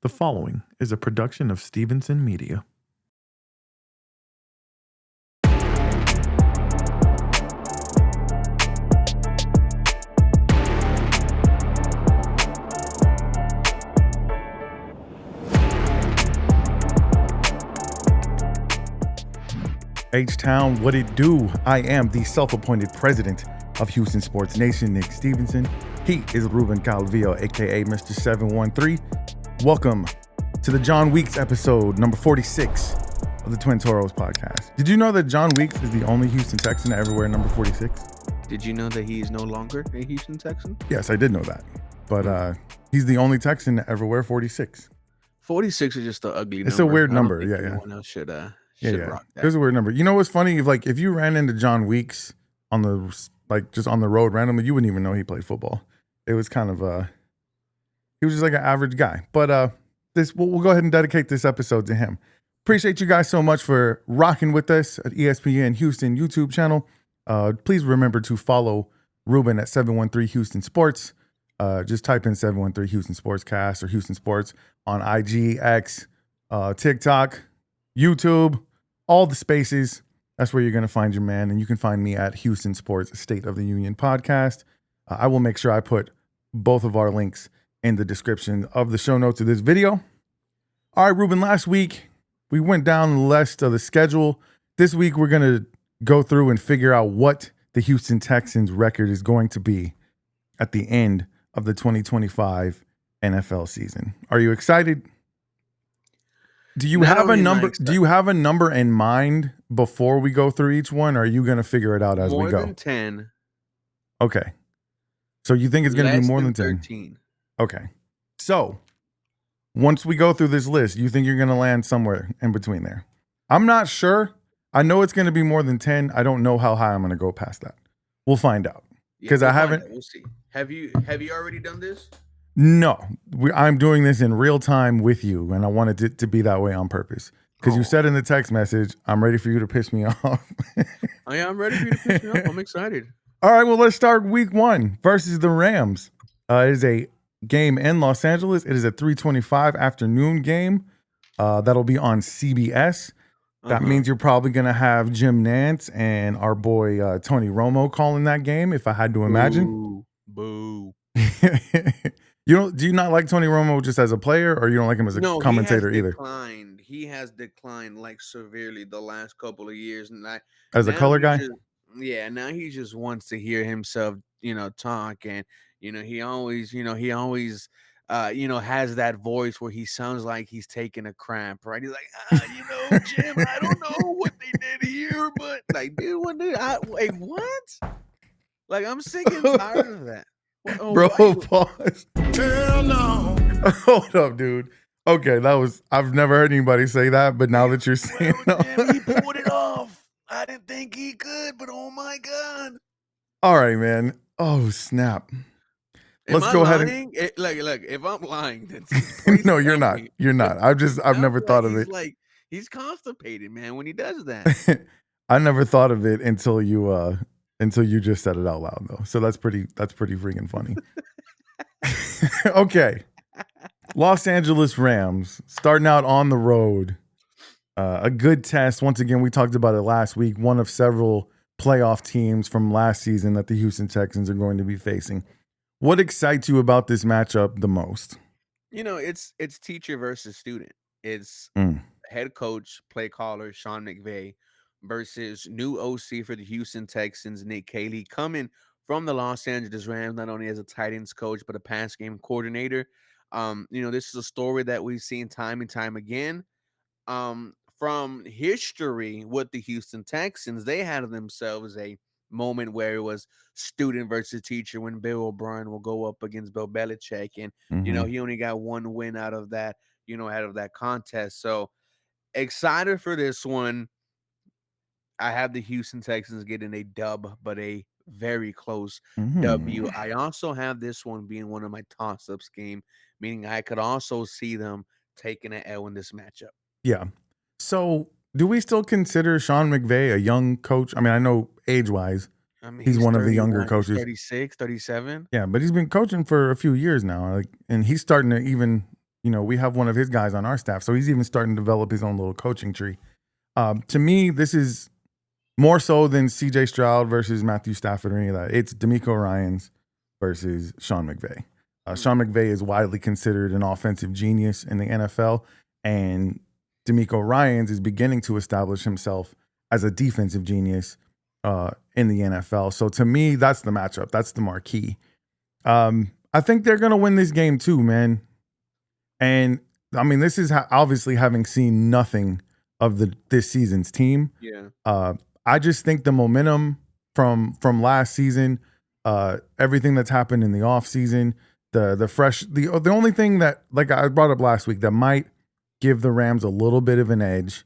The following is a production of Stevenson Media. H-Town, what it do? I am the self-appointed president of Houston Sports Nation, Nick Stevenson. He is Ruben Calvillo, aka Mr. 713. Welcome to the John Weeks episode number 46 of the Twin Toros podcast. Did you know that John Weeks is the only Houston Texan to ever wear number 46? Did you know that he is no longer a Houston Texan? Yes, I did know that. But he's the only Texan to ever wear 46. 46 is just an ugly number. It's a weird number. Yeah. Everyone else should rock that. It's a weird number. You know what's funny? If you ran into John Weeks on the just on the road randomly, you wouldn't even know he played football. It was kind of he was just like an average guy. But we'll go ahead and dedicate this episode to him. Appreciate you guys so much for rocking with us at ESPN Houston YouTube channel. Please remember to follow Ruben at 713 Houston Sports. Just type in 713 Houston Sportscast or Houston Sports on IG, X, TikTok, YouTube, all the spaces. That's where you're going to find your man. And you can find me at Houston Sports State of the Union podcast. I will make sure I put both of our links in the description of the show notes of this video. All right, Ruben, last week we went down the list of the schedule. This week we're going to go through and figure out what the Houston Texans record is going to be at the end of the 2025 NFL season. Are you excited? Do you have a number? Do you have a number in mind before we go through each one, or are you going to figure it out as we go? More than 10. Okay. So you think it's going to be more than 10? 13. Okay. So once we go through this list, you think you're going to land somewhere in between there? I'm not sure. I know it's going to be more than 10. I don't know how high I'm going to go past that. We'll find out because I haven't. We'll see. Have you already done this? No, I'm doing this in real time with you, and I wanted it to be that way on purpose. Because you said in the text message, I'm ready for you to piss me off. I'm ready for you to piss me off. I'm excited. All right, well, let's start week 1 versus the Rams. It is a game in Los Angeles. It is a 3:25 afternoon game. That'll be on CBS. That means you're probably going to have Jim Nance and our boy Tony Romo calling that game, if I had to imagine. Boo. Do you not like Tony Romo just as a player, or you don't like him as a commentator either? He has declined like severely the last couple of years, and as a color guy. Now he just wants to hear himself, talk, and he always has that voice where he sounds like he's taking a cramp, right? He's like, Jim, I don't know what they did here, but dude, wait, what? I'm sick and tired of that. Bro, pause. Hell no. Hold up, dude. Okay, I've never heard anybody say that, but now that you're saying he pulled it off. I didn't think he could, but oh my God. All right, man. Oh, snap. Let's go ahead and look, if I'm lying, then no, you're not. You're not. I've never thought of it. He's constipated, man, when he does that. I never thought of it until you just said it out loud, though. So that's pretty freaking funny. Okay. Los Angeles Rams starting out on the road. A good test. Once again, we talked about it last week. One of several playoff teams from last season that the Houston Texans are going to be facing. What excites you about this matchup the most? It's teacher versus student. It's head coach, play caller, Sean McVay, versus new OC for the Houston Texans, Nick Caley, coming from the Los Angeles Rams, not only as a tight ends coach, but a pass game coordinator. This is a story that we've seen time and time again. From history with the Houston Texans, they had themselves a moment where it was student versus teacher when Bill O'Brien will go up against Bill Belichick. And, he only got one win out of that, out of that contest. So excited for this one. I have the Houston Texans getting a dub, but a very close W. I also have this one being one of my toss-ups game, meaning I could also see them taking an L in this matchup. Yeah. So do we still consider Sean McVay a young coach? I mean, I know age-wise, he's one of the younger coaches. 36, 37. Yeah, but he's been coaching for a few years now, and he's starting to even we have one of his guys on our staff, so he's even starting to develop his own little coaching tree. To me, this is more so than C.J. Stroud versus Matthew Stafford or any of that. It's DeMeco Ryans versus Sean McVay. Sean McVay is widely considered an offensive genius in the NFL, and DeMeco Ryans is beginning to establish himself as a defensive genius in the NFL. So to me, that's the matchup. That's the marquee. I think they're going to win this game too, man. And I mean, this is obviously having seen nothing of this season's team. Yeah. I just think the momentum from last season, everything that's happened in the offseason, the only thing that, like I brought up last week, that might give the Rams a little bit of an edge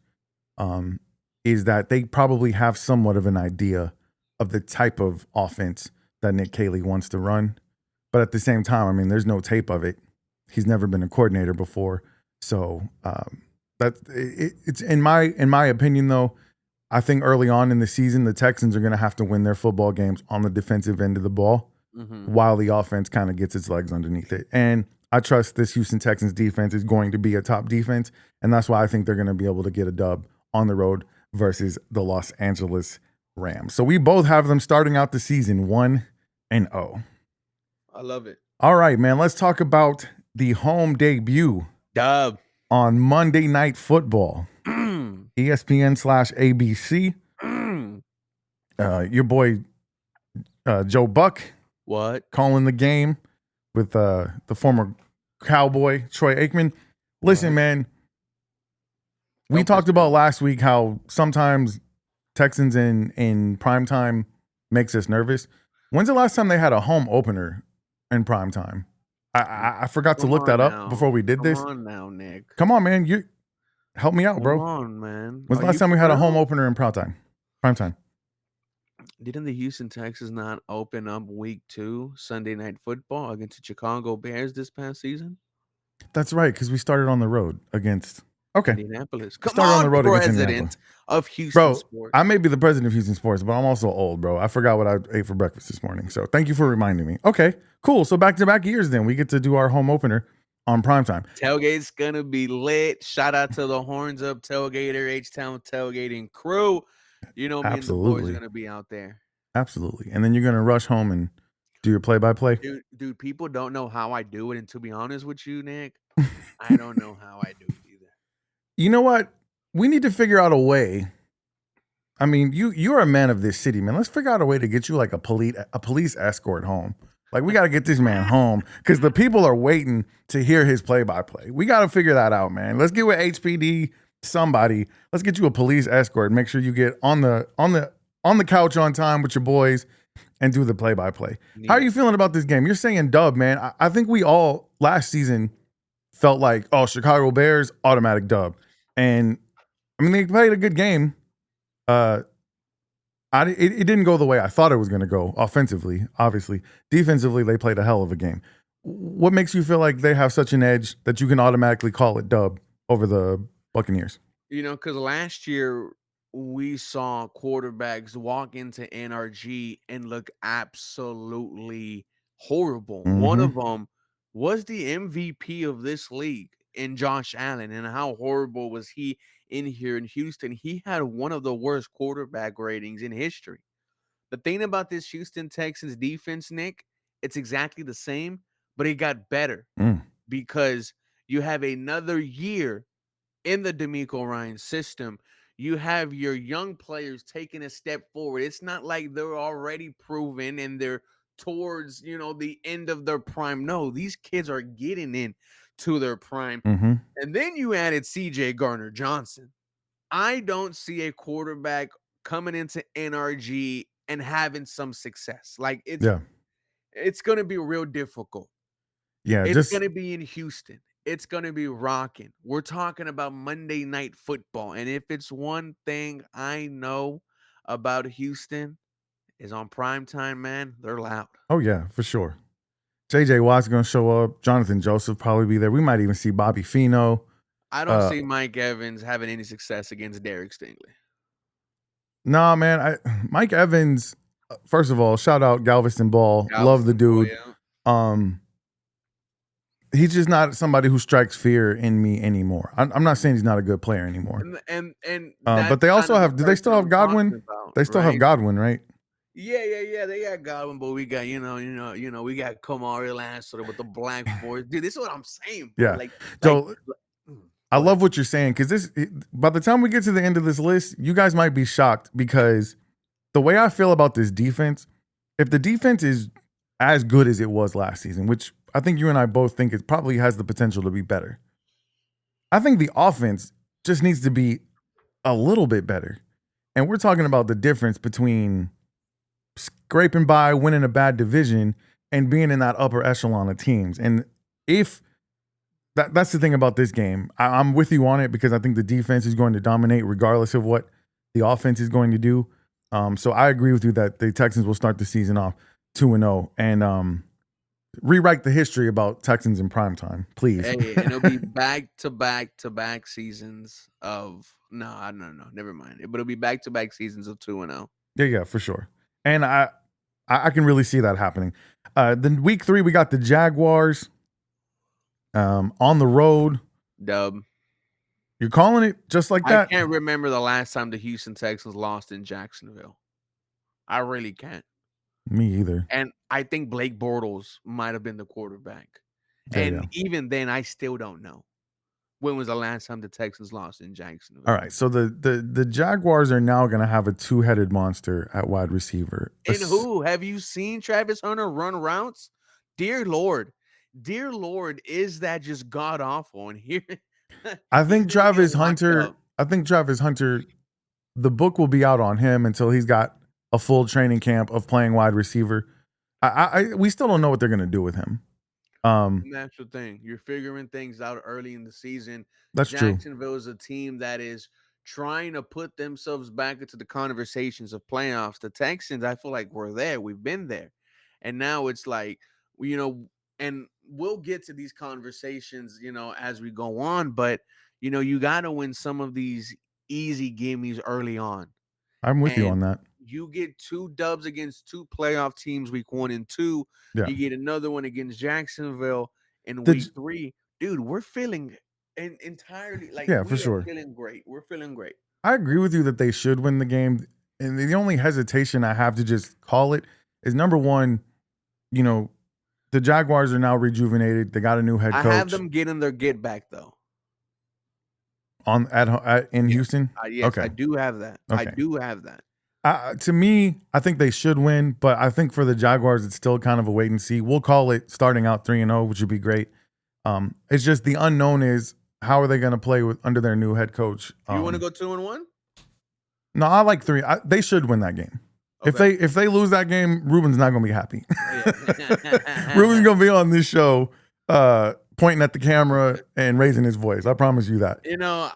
is that they probably have somewhat of an idea of the type of offense that Nick Caley wants to run. But at the same time, I mean, there's no tape of it. He's never been a coordinator before. So it's in my opinion, though, I think early on in the season, the Texans are going to have to win their football games on the defensive end of the ball while the offense kind of gets its legs underneath it. And I trust this Houston Texans defense is going to be a top defense, and that's why I think they're going to be able to get a dub on the road versus the Los Angeles Rams. So we both have them starting out the season 1-0. I love it. All right, man, let's talk about the home debut. Dub. On Monday Night Football. ESPN/ABC. Your boy Joe Buck. What? Calling the game with the former Cowboy Troy Aikman. Listen, man, we talked about last week how sometimes Texans in primetime makes us nervous. When's the last time they had a home opener in primetime? I forgot to look that up before we did this. Come on now, Nick. Come on, man. You help me out, bro. Come on, man. When's the last time we had a home opener in primetime? Didn't the Houston Texans not open up week 2 Sunday Night Football against the Chicago Bears this past season? That's right, because we started on the road against Indianapolis. Come started on, on the road president of Houston Sports. I may be the president of Houston Sports, but I'm also old, bro. I forgot what I ate for breakfast this morning. So thank you for reminding me. Okay, cool. So back-to-back years then. We get to do our home opener on primetime. Tailgate's going to be lit. Shout out to the Horns Up Tailgater, H-Town Tailgating crew. You know, me and the boys are going to be out there. Absolutely. And then you're going to rush home and do your play-by-play? Dude, people don't know how I do it. And to be honest with you, Nick, I don't know how I do it either. You know what? We need to figure out a way. I mean, you're a man of this city, man. Let's figure out a way to get you like a police escort home. Like, we got to get this man home because the people are waiting to hear his play-by-play. We got to figure that out, man. Let's get with HPD, somebody. Let's get you a police escort. Make sure you get on the couch on time with your boys and do the play-by-play. Yeah. How are you feeling about this game? You're saying dub, man. I think we all last season felt like, oh, Chicago Bears, automatic dub. And I mean, they played a good game. It didn't go the way I thought it was going to go offensively, obviously. Defensively, they played a hell of a game. What makes you feel like they have such an edge that you can automatically call it dub over the Buccaneers? You know, because last year we saw quarterbacks walk into NRG and look absolutely horrible. Mm-hmm. One of them was the MVP of this league in Josh Allen, and how horrible was he in here in Houston. He had one of the worst quarterback ratings in history. The thing about this Houston Texans defense, Nick, it's exactly the same, but it got better because you have another year in the DeMeco Ryans system. You have your young players taking a step forward. It's not like they're already proven and they're towards, the end of their prime. No, these kids are getting in to their prime. Mm-hmm. And then you added CJ Gardner-Johnson. I don't see a quarterback coming into NRG and having some success. Like it's going to be real difficult. Yeah, it's going to be in Houston. It's going to be rocking. We're talking about Monday Night Football. And if it's one thing I know about Houston is on primetime, man, they're loud. Oh, yeah, for sure. J.J. Watt's going to show up. Jonathan Joseph probably be there. We might even see Bobby Fino. I don't see Mike Evans having any success against Derek Stingley. Nah, man. Mike Evans, first of all, shout out Galveston Ball. Love the dude. Ball, yeah. He's just not somebody who strikes fear in me anymore. I'm not saying he's not a good player anymore. And But that's they kind also of the have. Do they person still have I'm talking Godwin? about, They still have right? Godwin, right? Yeah. They got Godwin, but we got we got Kamari Lassiter with the Black Force, dude. This is what I'm saying, bro. Yeah. Like, So I go ahead. love what you're saying because by the time we get to the end of this list, you guys might be shocked because the way I feel about this defense, if the defense is as good as it was last season, which I think you and I both think it probably has the potential to be better, I think the offense just needs to be a little bit better. And we're talking about the difference between scraping by, winning a bad division, and being in that upper echelon of teams. And if that's the thing about this game, I'm with you on it because I think the defense is going to dominate regardless of what the offense is going to do. So I agree with you that the Texans will start the season off 2-0 and rewrite the history about Texans in primetime, please. Hey, and it'll be back to back seasons of no, never mind. But it'll be back to back seasons of 2-0. Yeah, for sure. And I can really see that happening. Then week 3, we got the Jaguars on the road. Dub. You're calling it just like that? I can't remember the last time the Houston Texans lost in Jacksonville. I really can't. Me either. And I think Blake Bortles might have been the quarterback. Yeah. Even then, I still don't know. When was the last time the Texans lost in Jacksonville? All right, so the Jaguars are now going to have a 2-headed monster at wide receiver. And who? Have you seen Travis Hunter run routes? Dear Lord, is that just god awful? And here, I think Travis Hunter. The book will be out on him until he's got a full training camp of playing wide receiver. We still don't know what they're going to do with him. That's the thing. You're figuring things out early in the season. That's true. Jacksonville is a team that is trying to put themselves back into the conversations of playoffs. The Texans, I feel like we're there. We've been there. And now it's like, and we'll get to these conversations, as we go on. But, you got to win some of these easy gimmies early on. I'm with you on that. You get 2 dubs against 2 playoff teams week 1 and 2. Yeah. You get another one against Jacksonville in week 3. Dude, we're feeling entirely like for sure. Feeling great. We're feeling great. I agree with you that they should win the game. And the only hesitation I have to just call it is number one, the Jaguars are now rejuvenated. They got a new head coach. I have them getting their get back though. In Houston? Yes, okay. I do have that. Okay. I do have that. To me, I think they should win, but I think for the Jaguars, it's still kind of a wait and see. We'll call it starting out 3-0, which would be great. It's just the unknown is how are they going to play under their new head coach? You want to go 2-1? No, I like 3. They should win that game. Okay. If they lose that game, Ruben's not going to be happy. Ruben's going to be on this show pointing at the camera and raising his voice. I promise you that.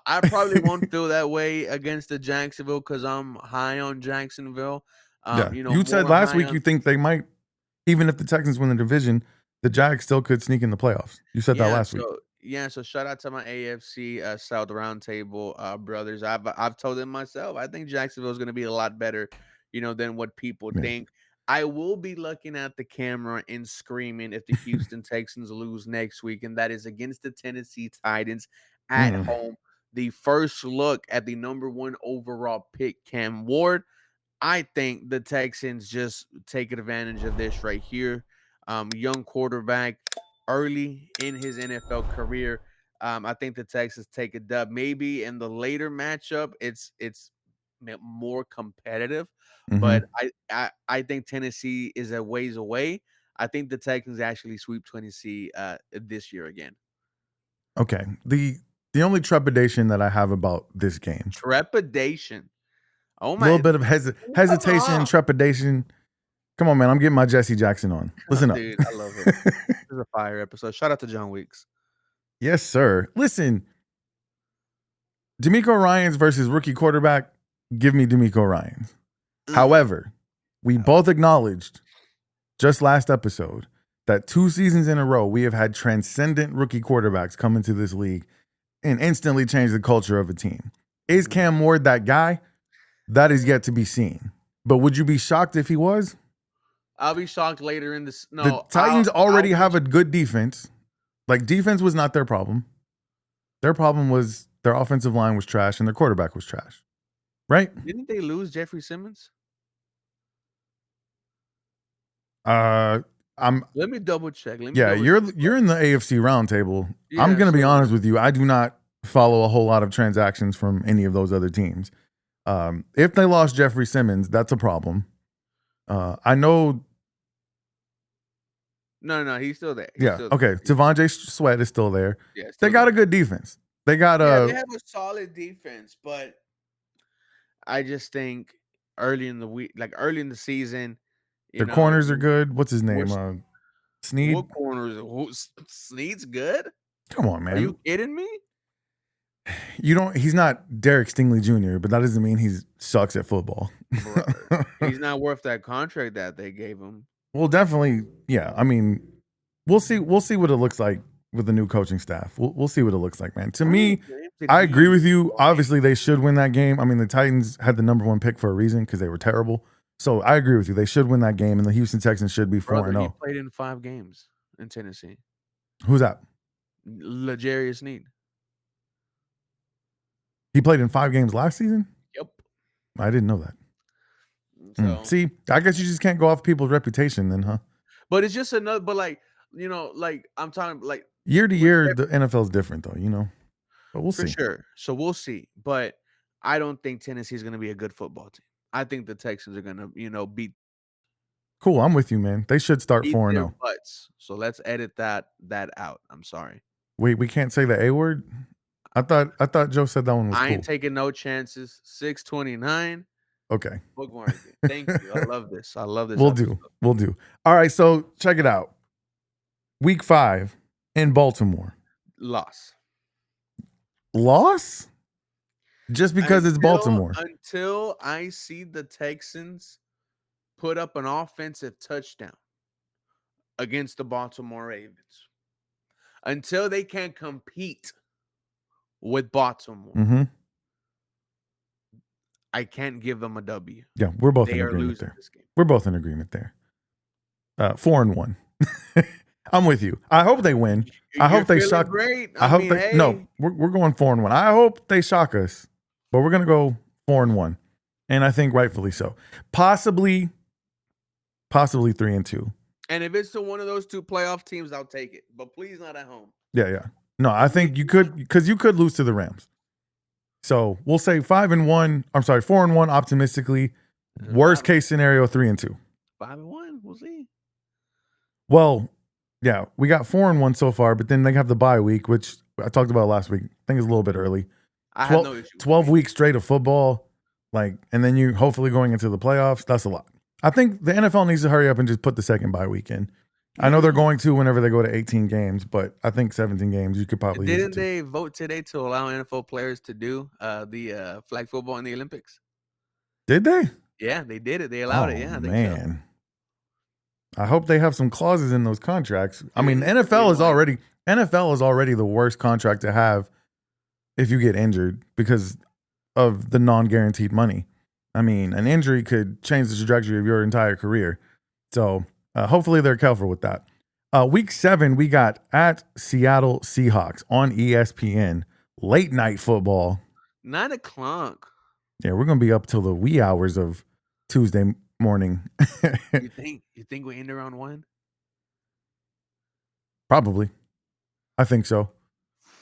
I probably won't feel that way against the Jacksonville because I'm high on Jacksonville. You said last week you think they might, even if the Texans win the division, the Jags still could sneak in the playoffs. You said that last week. Yeah, so shout out to my AFC South Roundtable brothers. I've told them myself. I think Jacksonville is going to be a lot better, than what people think. I will be looking at the camera and screaming if the Houston Texans lose next week, and that is against the Tennessee Titans at home. The first look at the number 1 overall pick, Cam Ward. I think the Texans just take advantage of this right here. Young quarterback, early in his NFL career. I think the Texans take a dub. Maybe in the later matchup, it's more competitive. But I think Tennessee is a ways away. I think the Texans actually sweep Tennessee this year again. Okay. The only trepidation that I have about this game. Trepidation. Oh my. A little bit of hesitation, trepidation. Come on, man. I'm getting my Jesse Jackson on. Listen up. Dude, I love it. This is a fire episode. Shout out to John Weeks. Yes, sir. Listen. DeMeco Ryans versus rookie quarterback. Give me DeMeco Ryans. However, we both acknowledged just last episode that 2 seasons in a row, we have had transcendent rookie quarterbacks come into this league and instantly change the culture of a team. Is Cam Ward that guy? That is yet to be seen. But would you be shocked if he was? I'll be shocked later in this. No, the Titans already have a good defense. Like, defense was not their problem. Their problem was their offensive line was trash and their quarterback was trash. Right? Didn't they lose Jeffrey Simmons? I'm Let me double check. you're in the AFC roundtable. Yeah, I'm gonna be so- honest with you. I do not follow a whole lot of transactions from any of those other teams. If they lost Jeffrey Simmons, that's a problem. I know. No, he's still there. Okay. T'Vondre Sweat is still there. Yeah, They got a good defense. They got they have a solid defense, but I just think early in the season, their corners are good. What's his name? Snead. What corners? Snead's good. Come on, man. Are you kidding me? He's not Derek Stingley Jr., but that doesn't mean he sucks at football. He's not worth that contract that they gave him. Well, definitely, yeah. I mean, we'll see what it looks like with the new coaching staff. We'll see what it looks like, man. To me, I agree with you. Obviously, they should win that game. I mean, the Titans had the number 1 pick for a reason because they were terrible. So I agree with you. They should win that game, and the Houston Texans should be 4-0. He played in 5 games in Tennessee. Who's that? L'Jarius Sneed. He played in 5 games last season? Yep. I didn't know that. So, See, I guess you just can't go off people's reputation then, huh? But it's just another. But I'm talking like year to year, the NFL is different though, But we'll see. For sure. So we'll see. But I don't think Tennessee is going to be a good football team. I think the Texans are going to, beat. Cool, I'm with you, man. They should start 4-0. So let's edit that out. I'm sorry. Wait, we can't say the A word? I thought Joe said that one was cool. I ain't taking no chances. 629. Okay. Bookmark it. Thank you. I love this. We'll do. All right, so check it out. Week 5 in Baltimore. Loss? Just because it's Baltimore. Until I see the Texans put up an offensive touchdown against the Baltimore Ravens. Until they can compete with Baltimore. Mm-hmm. I can't give them a W. Yeah, we're both in agreement there. We're both in agreement there. 4-1. I'm with you. I hope they win. I hope they shock. Great. No, we're going 4-1. I hope they shock us, but we're gonna go 4-1, and I think rightfully so. Possibly 3-2. And if it's to one of those 2 playoff teams, I'll take it. But please not at home. Yeah. No, I think you could, because you could lose to the Rams. So we'll say 5-1. I'm sorry, 4-1 optimistically. Worst case scenario, 3-2. 5-1. We'll see. Well, yeah, we got 4-1 so far, but then they have the bye week, which I talked about last week. I think it's a little bit early. 12 weeks straight of football, and then you hopefully going into the playoffs. That's a lot. I think the NFL needs to hurry up and just put the second bye week in. I know they're going to whenever they go to 18 games, but I think 17 games you could probably use it. Didn't they vote today to allow NFL players to do the flag football in the Olympics? Did they? Yeah, they did it. They allowed it. Yeah, I think man. So. I hope they have some clauses in those contracts. I mean, NFL is already the worst contract to have if you get injured because of the non-guaranteed money. I mean, an injury could change the trajectory of your entire career. So hopefully they're careful with that. Week 7, we got at Seattle Seahawks on ESPN. Late night football. 9 o'clock. Yeah, we're going to be up till the wee hours of Tuesday morning. You think we end around 1? Probably. I think so.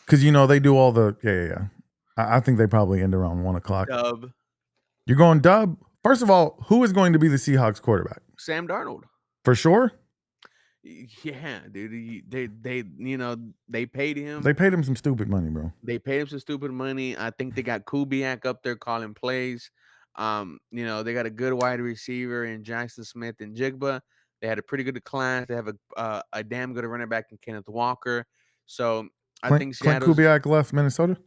Because, they do all the... Yeah. I think they probably end around 1 o'clock. Dub. You're going dub? First of all, who is going to be the Seahawks quarterback? Sam Darnold. For sure? Yeah, dude. They paid him. They paid him some stupid money, bro. They paid him some stupid money. I think they got Kubiak up there calling plays. They got a good wide receiver in Jackson Smith and Jigba. They had a pretty good class. They have a damn good running back in Kenneth Walker. So I think Clint Kubiak left Minnesota?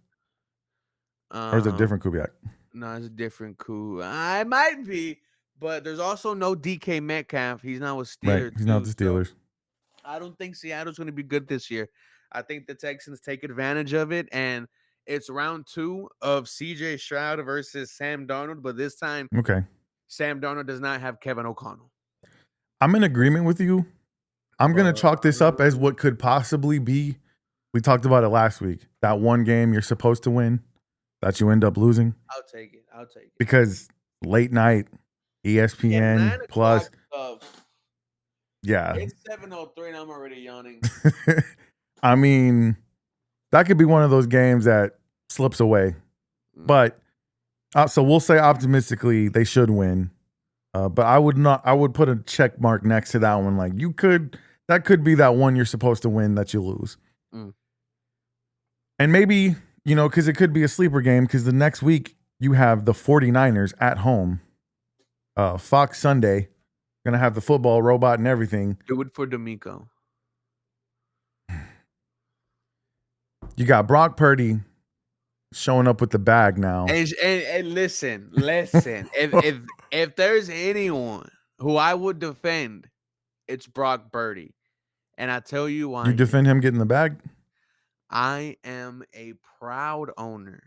Or is it a different Kubiak? No, it's a different I might be, but there's also no DK Metcalf. He's not with Steelers. Right, he's not the Steelers. So I don't think Seattle's going to be good this year. I think the Texans take advantage of it, and it's round 2 of CJ Stroud versus Sam Darnold, but this time, Sam Darnold does not have Kevin O'Connell. I'm in agreement with you. I'm going to chalk this up as what could possibly be We talked about it last week. That one game you're supposed to win that you end up losing. I'll take it. Because late night, Yeah, ESPN 9 o'clock plus. stuff. Yeah. It's 7:03 and I'm already yawning. I mean, that could be one of those games that slips away. But so we'll say optimistically they should win. But I would put a check mark next to that one. Like that could be that one you're supposed to win that you lose. And maybe, because it could be a sleeper game because the next week you have the 49ers at home. Fox Sunday. Going to have the football robot and everything. Do it for D'Amico. You got Brock Purdy showing up with the bag now. And listen. if there's anyone who I would defend, it's Brock Purdy. And I tell you why. You defend him getting the bag? I am a proud owner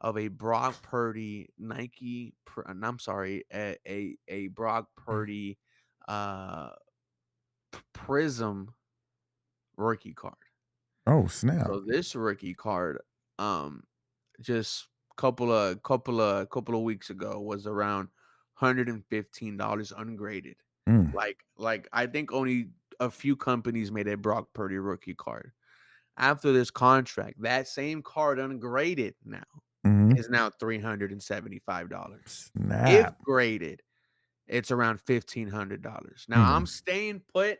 of a Brock Purdy Nike. I'm sorry, a Brock Purdy Prism rookie card. Oh snap! So this rookie card, just couple of weeks ago was around $115 ungraded. Like I think only a few companies made a Brock Purdy rookie card. After this contract, that same card ungraded now is now $375. If graded, it's around $1,500. Now I'm staying put,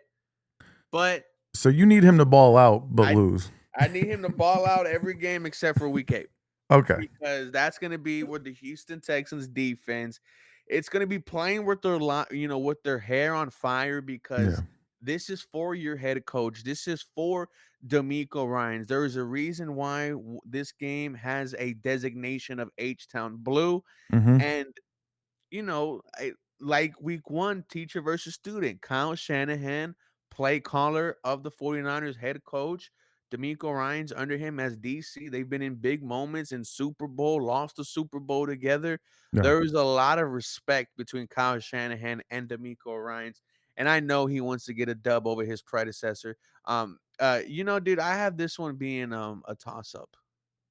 but so you need him to ball out but lose. I need him to ball out every game except for week 8. Okay. Because that's going to be with the Houston Texans defense. It's going to be playing with their with their hair on fire because this is for your head coach. This is for D'Amico Ryans. There is a reason why this game has a designation of H-Town Blue. And, like week 1, teacher versus student. Kyle Shanahan, play caller of the 49ers, head coach. D'Amico Ryans under him as DC. They've been in big moments in Super Bowl, lost the Super Bowl together. Yeah. There's a lot of respect between Kyle Shanahan and D'Amico Ryans. And I know he wants to get a dub over his predecessor. Dude, I have this one being a toss-up.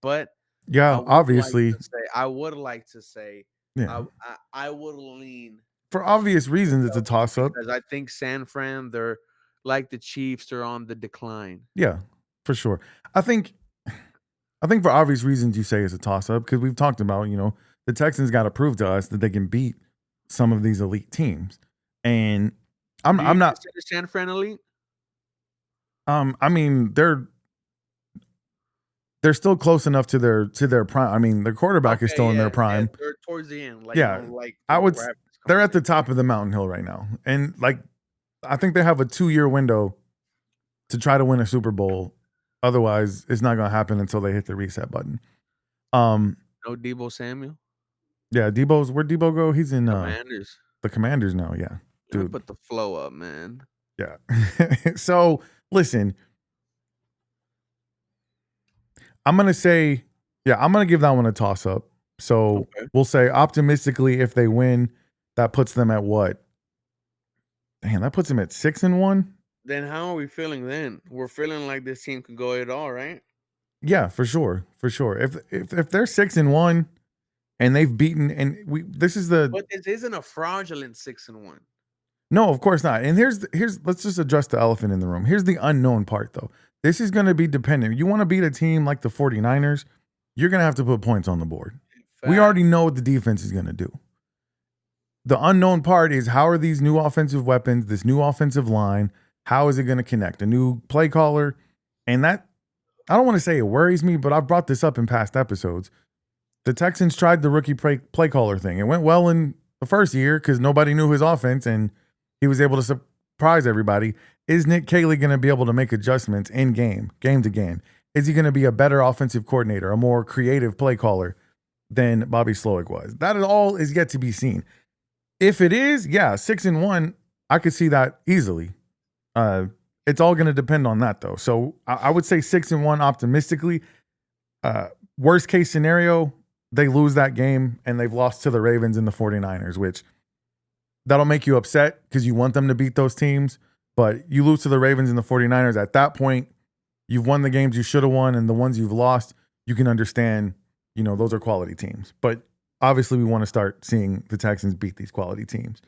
But obviously. I would like to say I would lean. For obvious reasons, it's a toss-up. Because I think San Fran, they're like the Chiefs, they're on the decline. Yeah. For sure. I think for obvious reasons you say it's a toss-up because we've talked about, the Texans got to prove to us that they can beat some of these elite teams. And I'm not consider San Fran elite? I mean, they're still close enough to their prime. I mean, their quarterback is still in their prime. They're towards the end. They're at the top of the mountain hill right now. And I think they have a 2-year window to try to win a Super Bowl. Otherwise, it's not going to happen until they hit the reset button. No Deebo Samuel? Yeah, where'd Deebo go? He's in Commanders. The Commanders now, yeah. Dude. Put the flow up, man. Yeah. So, listen. I'm going to give that one a toss-up. So, We'll say optimistically, if they win, that puts them at what? Damn, that puts them at 6-1? Then how are we feeling then? We're feeling like this team can go it all, right? Yeah, for sure. For sure. If they're 6-1 and they've beaten But this isn't a fraudulent 6-1. No, of course not. And here's let's just address the elephant in the room. Here's the unknown part though. This is going to be dependent. You want to beat a team like the 49ers, you're going to have to put points on the board. We already know what the defense is going to do. The unknown part is how are these new offensive weapons, this new offensive line, how is it going to connect? A new play caller. And that, I don't want to say it worries me, but I've brought this up in past episodes. The Texans tried the rookie play caller thing. It went well in the first year because nobody knew his offense and he was able to surprise everybody. Is Nick Caley going to be able to make adjustments in game to game? Is he going to be a better offensive coordinator, a more creative play caller than Bobby Slowick was? That all is yet to be seen. If it is, 6-1, I could see that easily. It's all going to depend on that, though. So I would say 6-1 optimistically. Worst case scenario, they lose that game and they've lost to the Ravens and the 49ers, which that'll make you upset because you want them to beat those teams. But you lose to the Ravens and the 49ers at that point, you've won the games you should have won, and the ones you've lost, you can understand, those are quality teams. But obviously we want to start seeing the Texans beat these quality teams.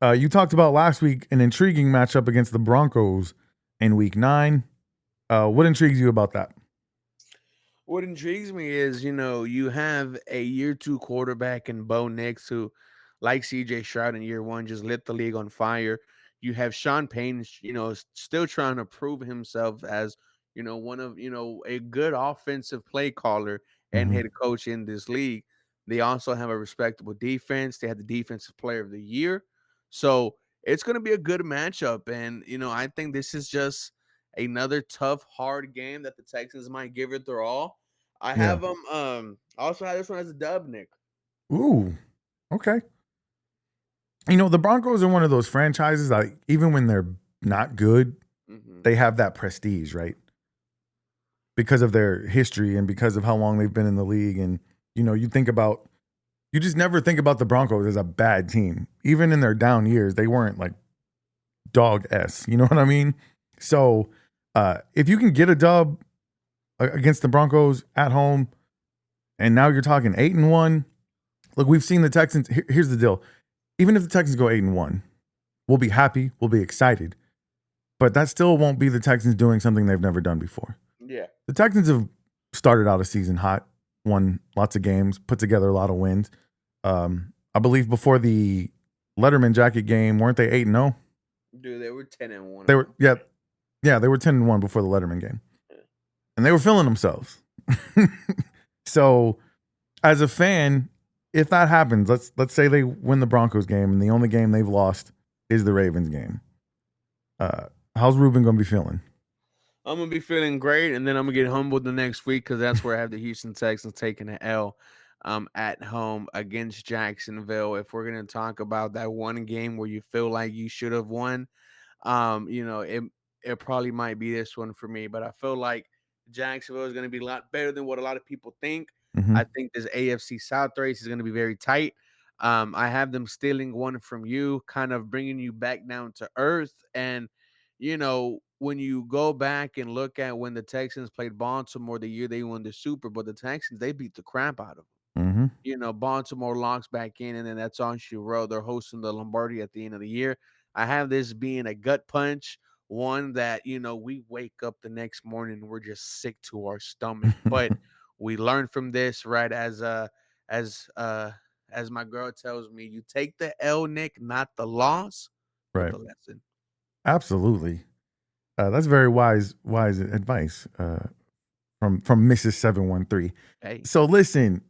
You talked about last week an intriguing matchup against the Broncos in week 9. What intrigues you about that? What intrigues me is, you have a year 2 quarterback in Bo Nix who, like CJ Stroud in year 1, just lit the league on fire. You have Sean Payton, still trying to prove himself as, one of, a good offensive play caller and Mm-hmm. head coach in this league. They also have a respectable defense. They have the defensive player of the year. So it's going to be a good matchup. And, I think this is just another tough, hard game that the Texans might give it their all. I Yeah. have them. I also have this one as a dub, Nick. Ooh. Okay. The Broncos are one of those franchises that even when they're not good, Mm-hmm. they have that prestige, right? Because of their history and because of how long they've been in the league. And, you just never think about the Broncos as a bad team. Even in their down years, they weren't like dog S. You know what I mean? So if you can get a dub against the Broncos at home, and now you're talking 8-1. Look, we've seen the Texans. Here's the deal. Even if the Texans go 8-1, we'll be happy. We'll be excited. But that still won't be the Texans doing something they've never done before. Yeah. The Texans have started out a season hot, won lots of games, put together a lot of wins. I believe before the Letterman jacket game, weren't they 8-0? Dude, they were 10-1. They were, they were 10-1 before the Letterman game, and they were feeling themselves. So, as a fan, if that happens, let's say they win the Broncos game, and the only game they've lost is the Ravens game. How's Ruben gonna be feeling? I'm gonna be feeling great, and then I'm gonna get humbled the next week because that's where I have the Houston Texans taking an L at home against Jacksonville. If we're gonna talk about that one game where you feel like you should have won, it probably might be this one for me. But I feel like Jacksonville is gonna be a lot better than what a lot of people think. Mm-hmm. I think this AFC South race is gonna be very tight. I have them stealing one from you, kind of bringing you back down to earth. And, when you go back and look at when the Texans played Baltimore the year they won the Super Bowl, the Texans, they beat the crap out of them. Mm-hmm. Baltimore locks back in, and then that's on she wrote. They're hosting the Lombardi at the end of the year. I have this being a gut punch, one that, we wake up the next morning and we're just sick to our stomach. But we learn from this, right? As my girl tells me, you take the L, Nick, not the loss, but Right. the lesson. Absolutely. That's very wise advice from Mrs. 713. Hey, So listen,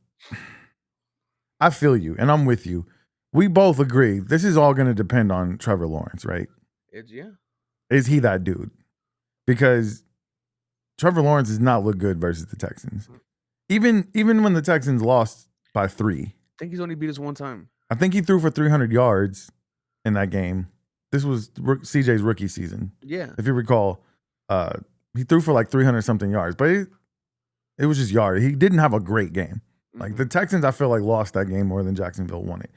I feel you, and I'm with you. We both agree this is all going to depend on Trevor Lawrence, right? yeah. Is he that dude? Because Trevor Lawrence does not look good versus the Texans. Even when the Texans lost by 3. I think he's only beat us one time. I think he threw for 300 yards in that game. This was CJ's rookie season. Yeah. If you recall, he threw for like 300 something yards, but it was just yard. He didn't have a great game. Like the Texans, I feel like lost that game more than Jacksonville won it.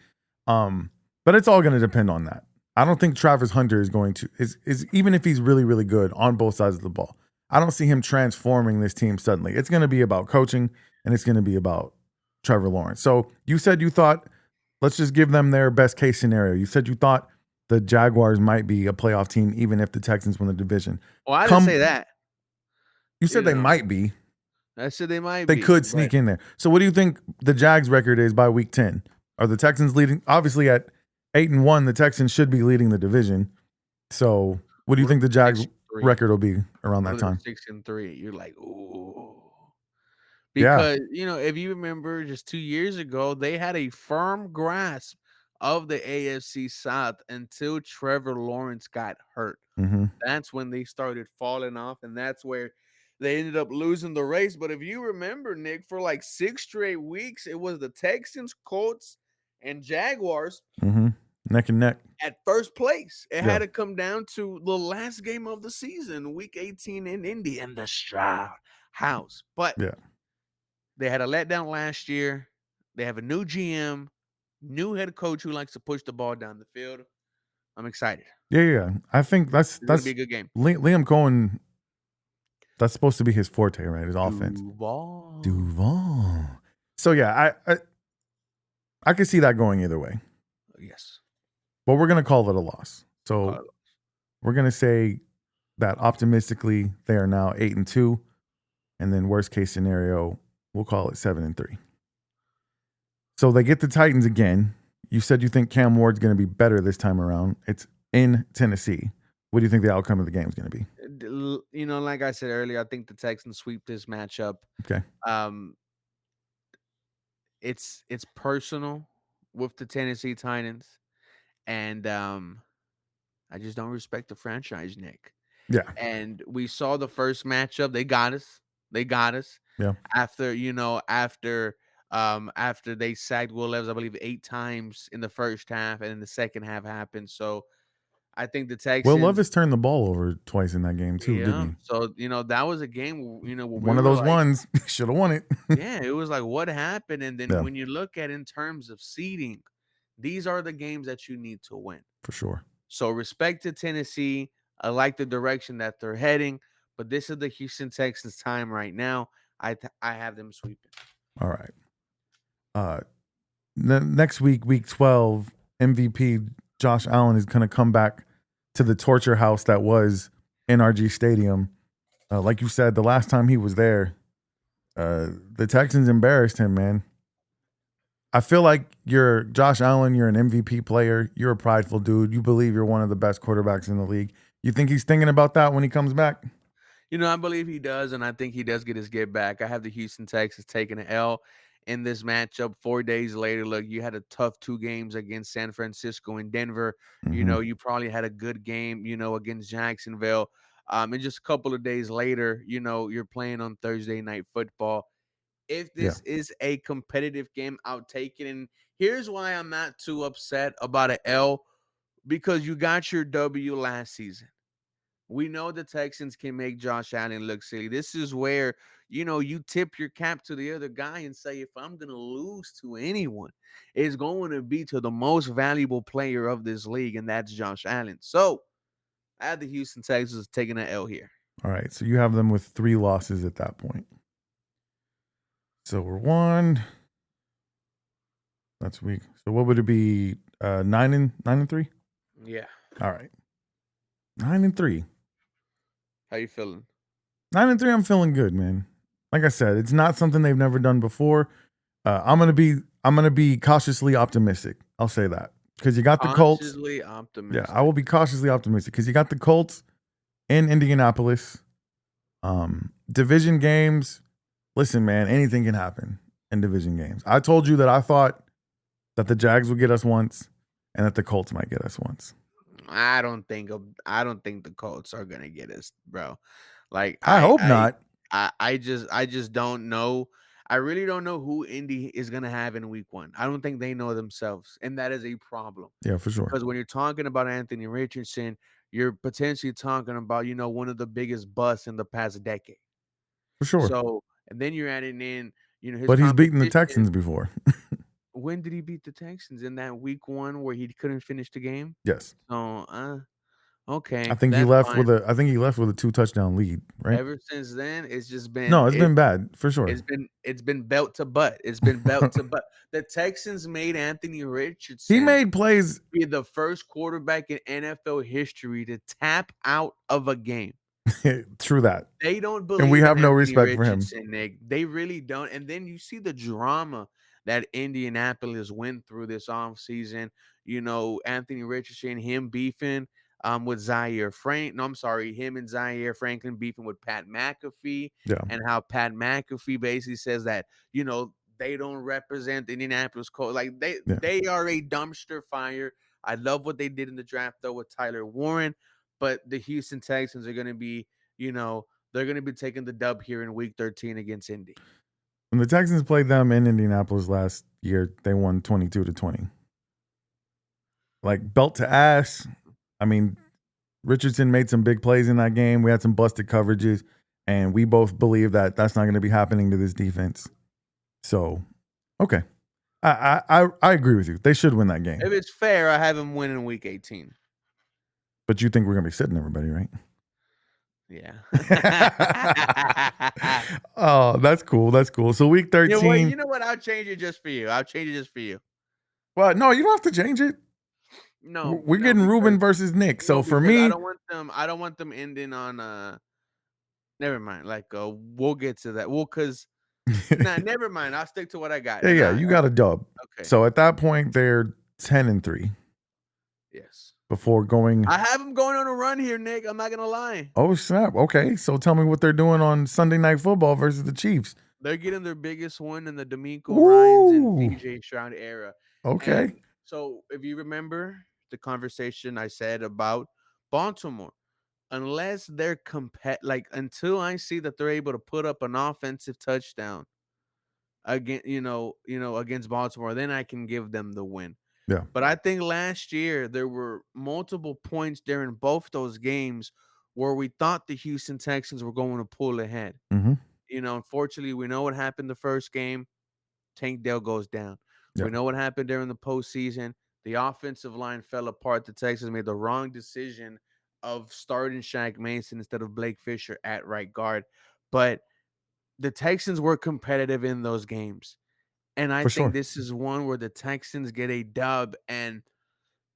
But it's all going to depend on that. I don't think Travis Hunter is going to is even if he's really, really good on both sides of the ball. I don't see him transforming this team suddenly. It's going to be about coaching, and it's going to be about Trevor Lawrence. So you said you thought, let's just give them their best case scenario. You said you thought the Jaguars might be a playoff team even if the Texans win the division. Well, I didn't say that. You said they might be. I said they might They be. could sneak in there. So what do you think the Jags record is by week 10? Are the Texans leading? Obviously at 8-1, the Texans should be leading the division. So what do you think the Jags record will be around that time? 6-3. You're like, ooh. Because, if you remember just 2 years ago, they had a firm grasp of the AFC South until Trevor Lawrence got hurt. Mm-hmm. That's when they started falling off, and that's where they ended up losing the race. But if you remember, Nick, for like 6 straight weeks, it was the Texans, Colts, and Jaguars neck and neck at first place. It had to come down to the last game of the season, week 18 in Indy, and the Stroud house. But they had a letdown last year. They have a new GM, new head coach who likes to push the ball down the field. I'm excited. Yeah. I think that's gonna be a good game. Liam Cohen That's supposed to be his forte, right? His offense. Duval. So yeah, I could see that going either way. Yes. But we're gonna call it a loss. So we're gonna say that optimistically they are now 8-2, and then worst case scenario, we'll call it 7-3. So they get the Titans again. You said you think Cam Ward's going to be better this time around. It's in Tennessee. What do you think the outcome of the game is going to be? You know, like I said earlier, I think the Texans sweep this matchup. Okay. It's personal with the Tennessee Titans, and I just don't respect the franchise, Nick. Yeah. And we saw the first matchup. They got us. Yeah. After they sacked Will Levis, I believe 8 times in the first half, and then the second half happened. So I think the Texans. Will Levis turned the ball over twice in that game too, didn't he? So that was a game. Where one of those ones should have won it. Yeah, it was like, what happened? And then when you look at in terms of seeding, these are the games that you need to win for sure. So respect to Tennessee. I like the direction that they're heading, but this is the Houston Texans time right now. I have them sweeping. All right. Next week, week 12, MVP Josh Allen is going to come back to the torture house that was NRG Stadium. Like you said, the last time he was there, the Texans embarrassed him, man. I feel like you're Josh Allen, you're an MVP player. You're a prideful dude. You believe you're one of the best quarterbacks in the league. You think he's thinking about that when he comes back? I believe he does, and I think he does get his get back. I have the Houston Texans taking an L in this matchup 4 days later. Look, you had a tough 2 games against San Francisco and Denver. Mm-hmm. You probably had a good game, against Jacksonville. And just a couple of days later, you're playing on Thursday Night Football. If this is a competitive game, I'll take it. And here's why I'm not too upset about an L, because you got your W last season. We know the Texans can make Josh Allen look silly. This is where, you tip your cap to the other guy and say, if I'm going to lose to anyone, it's going to be to the most valuable player of this league, and that's Josh Allen. So I have the Houston Texans taking an L here. All right. So you have them with 3 losses at that point. So we're 1. That's weak. So what would it be? 9-3? Yeah. All right. 9-3. How you feeling? 9-3. I'm feeling good, man. Like I said, it's not something they've never done before. I'm gonna be cautiously optimistic. I'll say that because you got the Colts. Cautiously optimistic. Yeah, I will be cautiously optimistic because you got the Colts in Indianapolis. Division games. Listen, man, anything can happen in division games. I told you that I thought that the Jags would get us once and that the Colts might get us once. I don't think the Colts are gonna get us, bro. Like I hope not. I just don't know. I really don't know who Indy is gonna have in week 1. I don't think they know themselves, and that is a problem. Yeah, for sure. Because when you're talking about Anthony Richardson, you're potentially talking about one of the biggest busts in the past decade. For sure. So, and then you're adding in his. But he's beaten the Texans before. When did he beat the Texans? In that week 1 where he couldn't finish the game? Yes. So, okay. I think he left with a 2-touchdown lead, right? Ever since then, it's just been it's been bad for sure. It's been belt to butt. It's been belt to butt. The Texans made Anthony Richardson. He made plays. Be the first quarterback in NFL history to tap out of a game. True that. They don't believe, and we have no respect Richardson, for him. Nick. They really don't. And then you see the drama that Indianapolis went through this offseason. Anthony Richardson, him beefing with Zaire Frank. No, I'm sorry, him and Zaire Franklin beefing with Pat McAfee. Yeah. And how Pat McAfee basically says that, they don't represent the Indianapolis Colts. Like they are a dumpster fire. I love what they did in the draft though with Tyler Warren, but the Houston Texans are going to be, they're going to be taking the dub here in week 13 against Indy. When the Texans played them in Indianapolis last year, they won 22-20. Like belt to ass. I mean, Richardson made some big plays in that game. We had some busted coverages, and we both believe that that's not going to be happening to this defense. So, okay. I agree with you. They should win that game. If it's fair, I have them win in week 18. But you think we're going to be sitting everybody, right? Yeah. Oh, that's cool. That's cool. So week You know what? 13. You know what? I'll change it just for you. I'll change it just for you. Well, no, you don't have to change it. No, We're no, getting because Ruben versus Nick. So no, for because I me, don't want them. I don't want them ending on. Never mind. Like, we'll get to that. Well, cause nah, never mind. I'll stick to what I got. yeah, Nah, you got a dub. okay. So at that point, they're 10-3 Yes. before going. I have them going on a run here, Nick. I'm not gonna lie. Oh snap! Okay, so tell me what they're doing on Sunday Night Football versus the Chiefs. They're getting their biggest win in the D'Amico Ryans and Woo! CJ Stroud era. Okay. And so, if you remember the conversation I said about Baltimore, unless they're like until I see that they're able to put up an offensive touchdown against against Baltimore, then I can give them the win. Yeah. But I think last year there were multiple points during both those games where we thought the Houston Texans were going to pull ahead. Mm-hmm. Unfortunately, we know what happened the first game. Tank Dell goes down. Yeah. We know what happened during the postseason. The offensive line fell apart. The Texans made the wrong decision of starting Shaq Mason instead of Blake Fisher at right guard. But the Texans were competitive in those games. And I For think sure. this is one where the Texans get a dub and,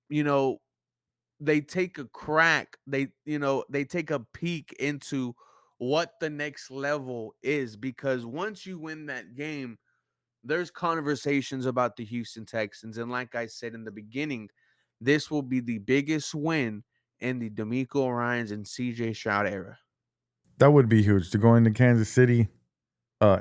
you know, they take a crack. They take a peek into what the next level is, because once you win that game, there's conversations about the Houston Texans. And like I said in the beginning, this will be the biggest win in the D'Amico Ryans and CJ Stroud era. That would be huge to go into Kansas City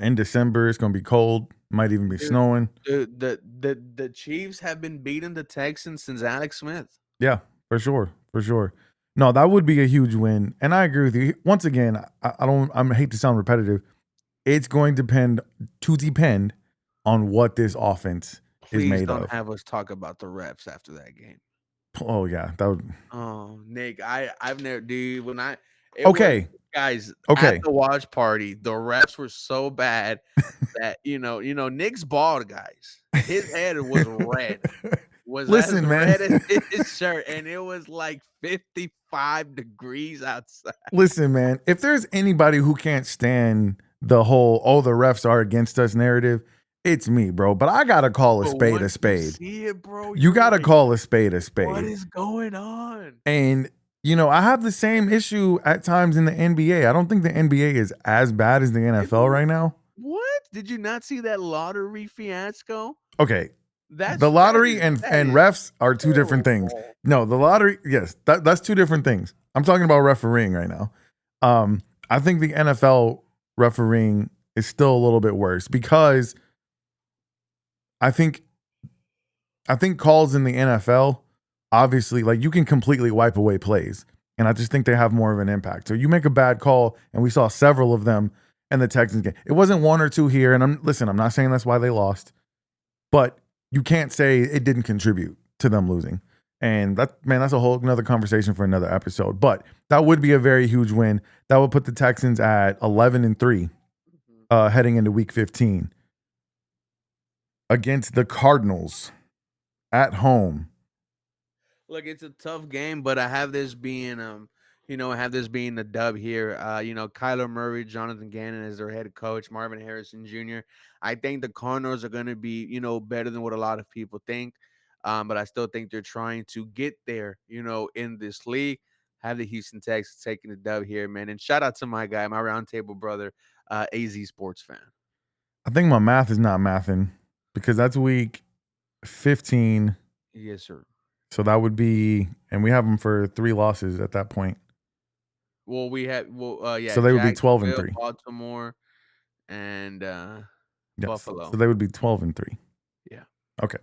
in December. It's going to be cold. Might even be Dude, snowing. the Chiefs have been beating the Texans since Alex Smith. Yeah, for sure. For sure. No, that would be a huge win. And I agree with you. Once again, I hate to sound repetitive. It's going to depend on what this offense is Please made don't of. have us talk about the refs after that game. Oh yeah, that would. Oh, Nick, I've never, dude. When I it was Okay. guys at Okay. the watch party, the refs were so bad that Nick's bald, guys. His head was red, was as Listen, man. red as his shirt, and it was like 55 degrees outside. Listen, man. If there's anybody who can't stand the whole "oh, the refs are against us" narrative, it's me, bro. But I gotta call a But spade a once you spade. see it, bro, You you're gotta like, call a spade a what spade. is going on? And I have the same issue at times in the NBA. I don't think the NBA is as bad as the NFL right now. What? Did you not see that lottery fiasco? Okay. That's The lottery that and is refs are two different things. terrible. No, the lottery, yes, that's two different things. I'm talking about refereeing right now. I think the NFL refereeing is still a little bit worse because I think calls in the NFL, obviously, like you can completely wipe away plays. And I just think they have more of an impact. So you make a bad call, and we saw several of them in the Texans game. It wasn't one or two here. And I'm not saying that's why they lost, but you can't say it didn't contribute to them losing. And that's a whole another conversation for another episode. But that would be a very huge win. That would put the Texans at 11-3 heading into week 15 against the Cardinals at home. Look, it's a tough game, but I have this being the dub here. Kyler Murray, Jonathan Gannon as their head coach, Marvin Harrison Jr. I think the Cardinals are going to be, better than what a lot of people think. But I still think they're trying to get there, in this league. Have the Houston Texans taking the dub here, man. And shout out to my guy, my roundtable brother, AZ Sports fan. I think my math is not mathing because that's week 15. Yes, sir. So that would be, and we have them for 3 losses at that point. Well, yeah. So they would be 12-3. Baltimore and Yes. Buffalo. So they would be 12-3. Yeah. Okay.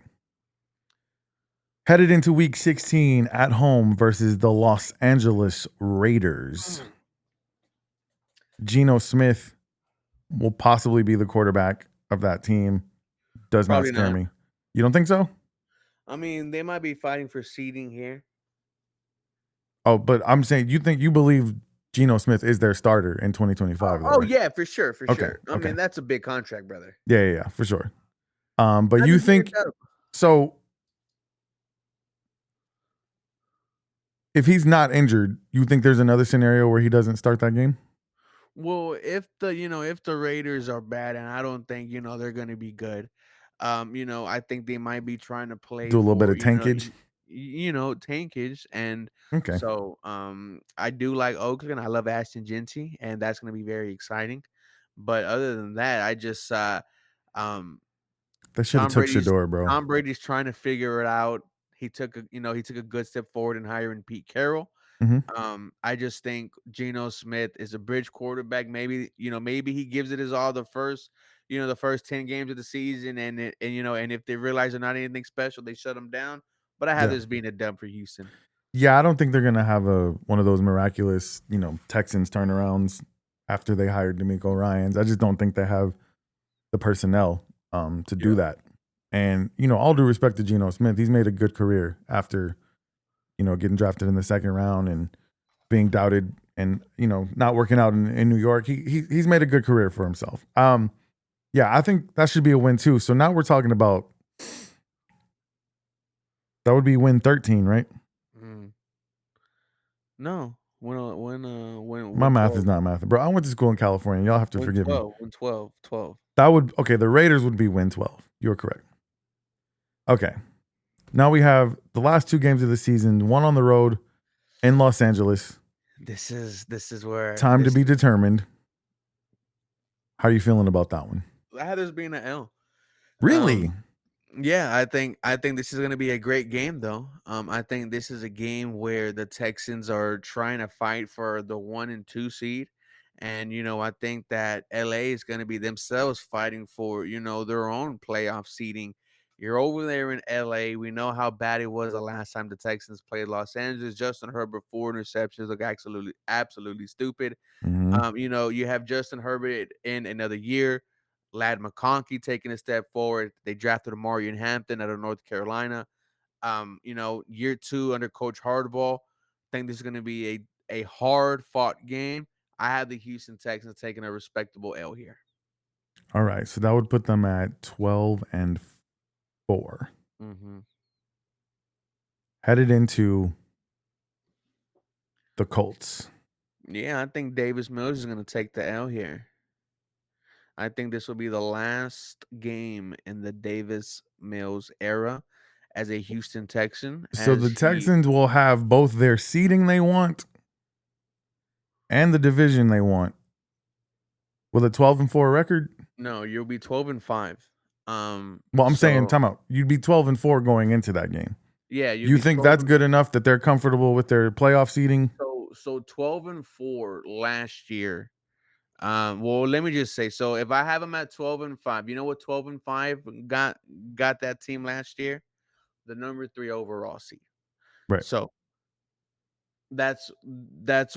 Headed into week 16 at home versus the Los Angeles Raiders. Geno Smith will possibly be the quarterback of that team. Does Probably not scare not. me. You don't think so? I mean, they might be fighting for seeding here. Oh, but I'm saying you believe Geno Smith is their starter in 2025. Oh, right? yeah, for sure, for Okay, sure. I okay. mean, that's a big contract, brother. Yeah, for sure. But How you did he think end up? so? if he's not injured, you think there's another scenario where he doesn't start that game? Well, if the Raiders are bad, and I don't think they're going to be good, I think they might be trying to play Do a little bit for of tankage. tankage, and Okay. so I do like Oakland. I love Ashton Genty, and that's going to be very exciting. But other than that, I just um They should have Tom took Brady's Shador, bro. Tom Brady's trying to figure it out. He took a good step forward in hiring Pete Carroll. Mm-hmm. I just think Geno Smith is a bridge quarterback. Maybe he gives it his all the first 10 games of the season, and if they realize they're not anything special, they shut him down. But I have Yeah. this being a dub for Houston. Yeah, I don't think they're gonna have one of those miraculous, Texans turnarounds after they hired D'Amico Ryans. I just don't think they have the personnel to do Yeah. that. And all due respect to Geno Smith, he's made a good career after getting drafted in the second round and being doubted and not working out in New York. He's made a good career for himself. Yeah, I think that should be a win too. So now we're talking about that would be win 13, right? Mm. No, when My win math is 12, not math, bro. I went to school in California. Y'all have to win forgive me. 12, win 12, 12. That would okay. The Raiders would be win 12. You're correct. Okay. Now we have the last two games of the season. One on the road in Los Angeles. This is where Time to be determined. How are you feeling about that one? I had this being an L. Really? Yeah, I think this is going to be a great game, though. I think this is a game where the Texans are trying to fight for the 1 and 2 seed, and I think that LA is going to be themselves fighting for their own playoff seeding. You're over there in LA. We know how bad it was the last time the Texans played Los Angeles. Justin Herbert 4 interceptions look absolutely stupid. Mm-hmm. You have Justin Herbert in another year. Lad McConkey taking a step forward. They drafted Amarian Hampton out of North Carolina. Year 2 under Coach Hardball. I think this is going to be a hard fought game. I have the Houston Texans taking a respectable L here. All right. So that would put them at 12-4. Mm-hmm. Headed into the Colts. Yeah, I think Davis Mills is going to take the L here. I think this will be the last game in the Davis Mills era as a Houston Texan. So the Texans will have both their seeding they want and the division they want with a 12-4 record. No, you'll be 12-5. Well, I'm saying, time out. You'd be 12-4 going into that game. Yeah, You think that's good enough that they're comfortable with their playoff seeding? So 12-4 last year. Well, let me just say. So if I have them at 12-5, you know what 12-5 got that team last year? The number 3 overall seed. Right. So that's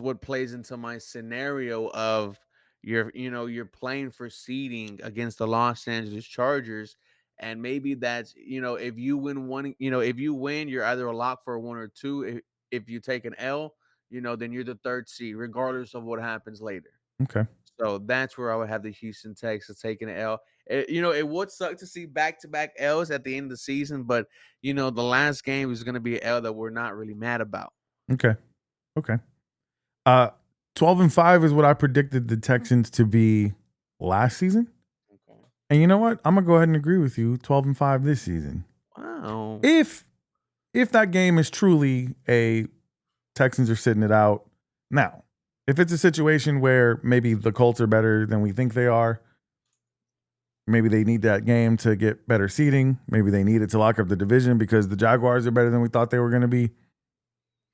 what plays into my scenario of you're playing for seeding against the Los Angeles Chargers, and maybe that's if you win one, if you win, you're either a lock for a 1 or 2. If you take an L, then you're the 3rd seed, regardless of what happens later. Okay. So that's where I would have the Houston Texans taking an L. It would suck to see back-to-back L's at the end of the season, but the last game is going to be an L that we're not really mad about. Okay. 12-5 is what I predicted the Texans to be last season. Okay. And you know what? I'm gonna go ahead and agree with you. 12-5 this season. Wow. If that game is truly a Texans are sitting it out. Now, if it's a situation where maybe the Colts are better than we think they are, maybe they need that game to get better seeding. Maybe they need it to lock up the division because the Jaguars are better than we thought they were going to be.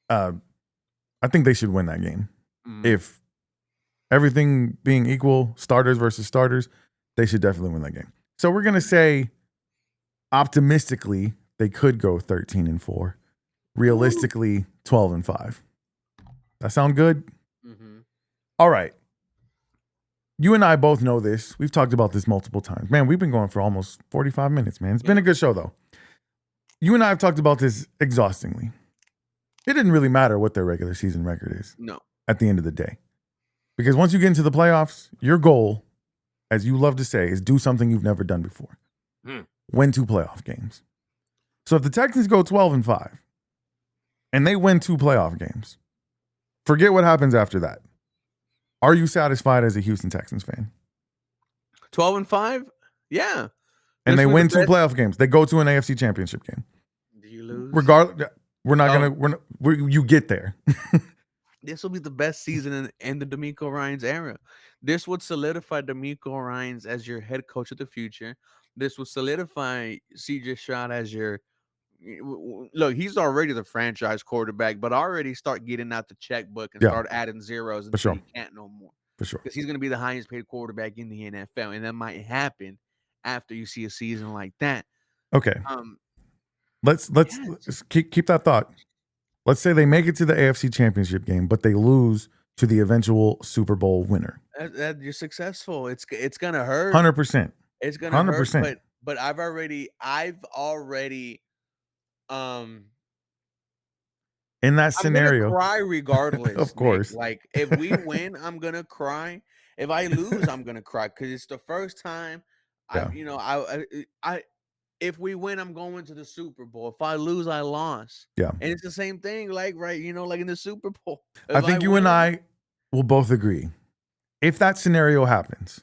I think they should win that game. Mm. If everything being equal, starters versus starters, they should definitely win that game. So we're going to say optimistically they could go 13-4. Realistically, 12-5. That sound good? Mm-hmm. All right. You and I both know this. We've talked about this multiple times. Man, we've been going for almost 45 minutes, man. It's been a good show, though. You and I have talked about this exhaustingly. It didn't really matter what their regular season record is. No. At the end of the day. Because once you get into the playoffs, your goal, as you love to say, is do something you've never done before. Win 2 playoff games. So if the Texans go 12-5, and they win 2 playoff games, forget what happens after that. Are you satisfied as a Houston Texans fan? 12-5? Yeah. And they win 2 playoff games. They go to an AFC championship game. Do you lose? Regardless, we're not going to, you get there. This will be the best season in the DeMeco Ryans era. This would solidify DeMeco Ryans as your head coach of the future. This would solidify CJ Stroud as your look. He's already the franchise quarterback, but already start getting out the checkbook and start adding zeros until he can't no more. For sure, because he's going to be the highest paid quarterback in the NFL, and that might happen after you see a season like that. Okay. Let's keep that thought. Let's say they make it to the AFC Championship game, but they lose to the eventual Super Bowl winner. You're successful. It's gonna hurt. 100%. It's gonna hurt. But I've already in that scenario, I'm gonna cry regardless. Of course. Nick. Like if we win, I'm gonna cry. If I lose, I'm gonna cry because it's the first time. If we win, I'm going to the Super Bowl. If I lose, I lost. Yeah. And it's the same thing, like in the Super Bowl. I think you and I will both agree. If that scenario happens,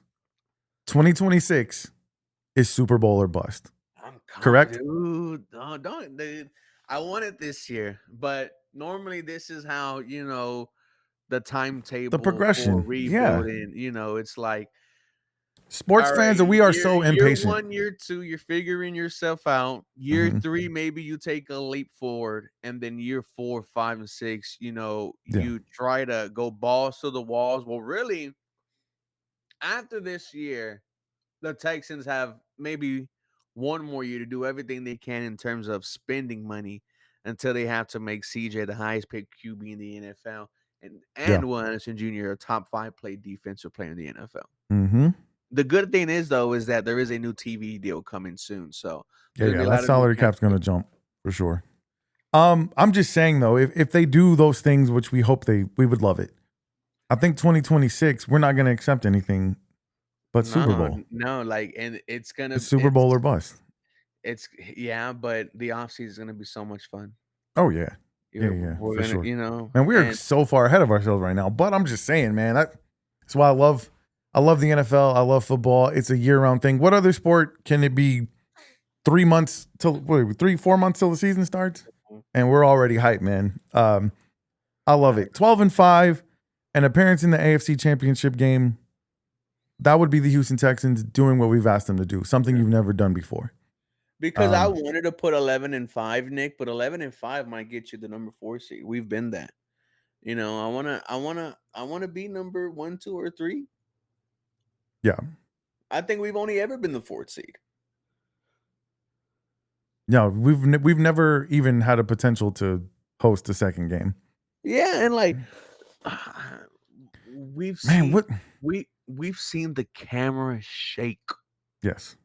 2026 is Super Bowl or bust. Correct? Dude. Dude. I want it this year, but normally this is how, the timetable, the progression, for rebuilding, it's like sports fans, and we are so impatient. Year 1, year 2, you're figuring yourself out. Year 3, maybe you take a leap forward, and then year 4, 5, and 6, you try to go balls to the walls. Well, really, after this year, the Texans have maybe one more year to do everything they can in terms of spending money until they have to make CJ the highest paid QB in the NFL and Will Anderson Jr. a top 5 play defensive player in the NFL. Mm-hmm. The good thing is, though, is that there is a new TV deal coming soon. So that salary cap's going to jump for sure. I'm just saying, though, if they do those things, which we hope we would love it. I think 2026, we're not going to accept anything but Super Bowl. No, and it's going to Super Bowl or bust. But the offseason is going to be so much fun. Oh, yeah. For sure. And we're so far ahead of ourselves right now. But I'm just saying, man, that's why I love the NFL. I love football. It's a year-round thing. What other sport can it be 4 months till the season starts? And we're already hyped, man. I love it. 12-5, an appearance in the AFC Championship game. That would be the Houston Texans doing what we've asked them to do, something you've never done before. Because I wanted to put 11-5, Nick, but 11-5 might get you the number 4 seed. We've been that. I wanna be number 1, 2, or 3. Yeah. I think we've only ever been the 4th seed. Yeah, we've never even had a potential to host a second game. Yeah, and we've seen the camera shake. Yes.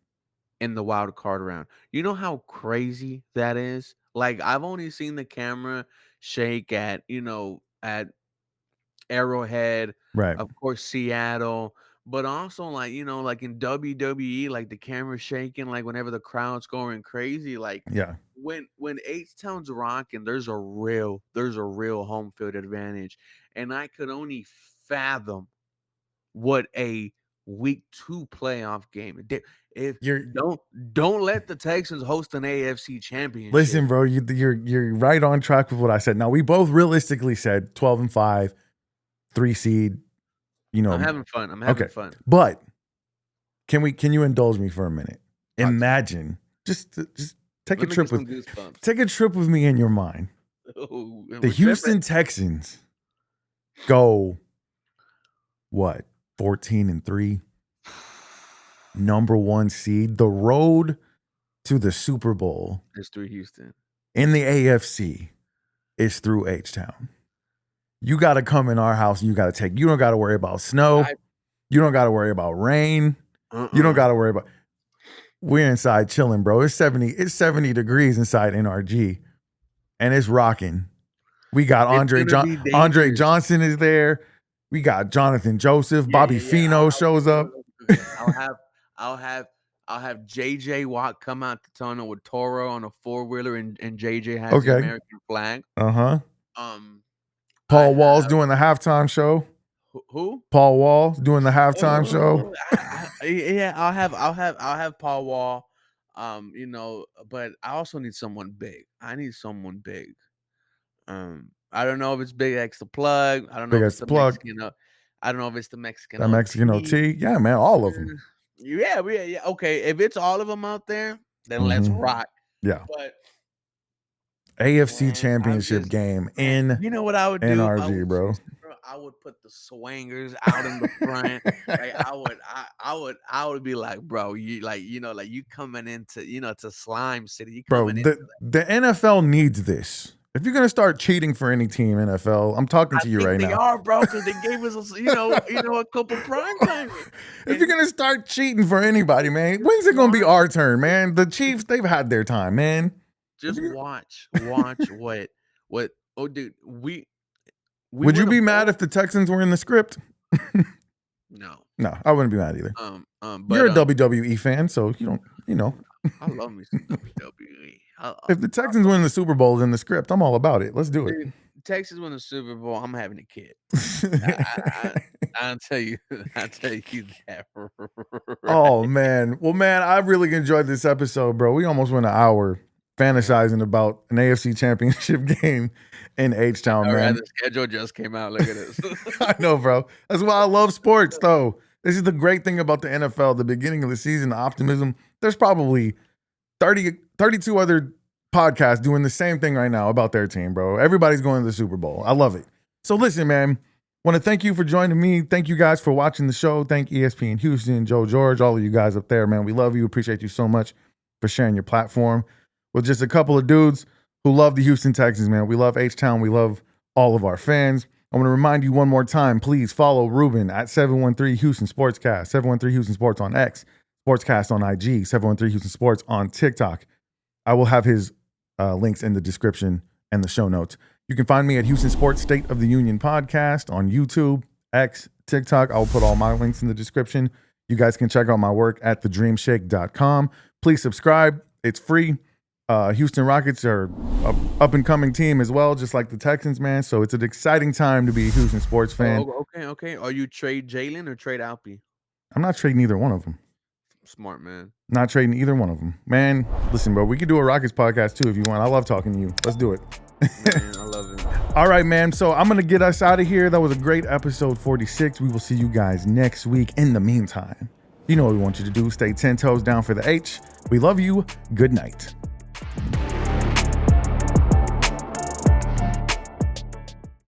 In the wild card round. You know how crazy that is? I've only seen the camera shake at Arrowhead, right? Of course, Seattle, but also in WWE, the camera shaking, whenever the crowd's going crazy, when H-Town's rocking, there's a real home field advantage, and I could only fathom what a week 2 playoff game. If don't let the Texans host an AFC championship. Listen, bro, you're right on track with what I said. Now we both realistically said 12-5, 3 seed. I'm having fun. I'm having fun. But can you indulge me for a minute? Imagine just take a trip with me in your mind. The Houston Texans go 14-3. Number 1 seed. The road to the Super Bowl is through Houston. In the AFC is through H-Town. You got to come in our house and you don't got to worry about snow. You don't got to worry about rain. You don't got to worry about. We're inside chilling, bro. It's 70 degrees inside NRG and it's rocking. We got Andre Johnson is there. We got Jonathan Joseph. Bobby Fino shows up. I'll have I'll have JJ Watt come out to tunnel with Toro on a 4-wheeler, and JJ has the Okay. American flag. Uh-huh. I Paul Wall's have doing the halftime show. who? Paul Wall doing the halftime show. Yeah, I'll have Paul Wall. You know, but I also need someone big. I need someone big. I don't know if it's Big X the plug. I don't know Big if X it's the the plug. Mexican. I don't know if it's the Mexican That Mexican OT. OT. Yeah, man, all of them. Yeah. Okay, if it's all of them out there, then let's rock. Yeah. But AFC man, championship game in you know what I would do? NRG, bro. I would put the swingers out in the front. Like I would be like, bro, you like, you know, like you coming into, you know, to Slime City. You Bro, coming the NFL needs this. If you're gonna start cheating for any team, NFL, I'm talking to you right now. They are, bro, because they gave us, you know, a couple prime time. If you're gonna start cheating for anybody, man, when's it gonna be our turn, man? The Chiefs, they've had their time, man. Just watch what. Oh, dude, would you be mad if the Texans were in the script? No, I wouldn't be mad either. But you're a WWE fan, so you don't, you know. I love me some WWE. If the Texans win the Super Bowl in the script, I'm all about it. Let's do it. Dude, Texas win the Super Bowl, I'm having a kid. I'll tell you that. Oh man, well, man, I really enjoyed this episode, bro. We almost went an hour fantasizing about an AFC championship game in H-Town, man. The schedule just came out. Look at this. I know, bro. That's why I love sports, though. This is the great thing about the NFL. The beginning of the season, the optimism. There's probably 32 other podcasts doing the same thing right now about their team, bro. Everybody's going to the Super Bowl. I love it. So listen, man, want to thank you for joining me. Thank you guys for watching the show. Thank ESPN Houston, Joe George, all of you guys up there, man. We love you. Appreciate you so much for sharing your platform with just a couple of dudes who love the Houston Texans, man. We love H-Town. We love all of our fans. I want to remind you one more time, please follow Ruben at 713 Houston Sportscast, 713 Houston Sports on X, Sportscast on IG, 713 Houston Sports on TikTok. I will have his links in the description and the show notes. You can find me at Houston Sports State of the Union podcast on YouTube, X, TikTok. I'll put all my links in the description. You guys can check out my work at thedreamshake.com. Please subscribe. It's free. Houston Rockets are an up-and-coming team as well, just like the Texans, man. So it's an exciting time to be a Houston sports fan. Okay. Are you trade Jalen or trade Alpy? I'm not trading either one of them. Smart, man. Not trading either one of them. Man, listen, bro, we could do a Rockets podcast too if you want. I love talking to you. Let's do it. Man, I love it. All right, man. So I'm going to get us out of here. That was a great episode 46. We will see you guys next week. In the meantime, you know what we want you to do. Stay 10 toes down for the H. We love you. Good night.